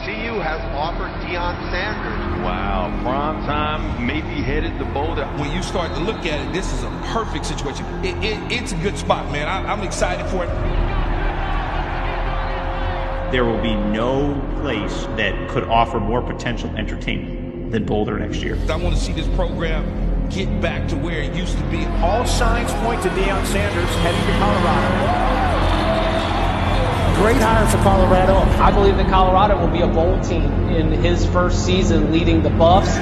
CU has offered Deion Sanders. Wow, prime time, maybe headed to Boulder. When you start to look at it, this is a perfect situation. It's a good spot, man. I'm excited for it. There will be no place that could offer more potential entertainment than Boulder next year. I want to see this program get back to where it used to be. All signs point to Deion Sanders heading to Colorado. Great hire for Colorado. I believe that Colorado will be a bowl team in his first season leading the Buffs.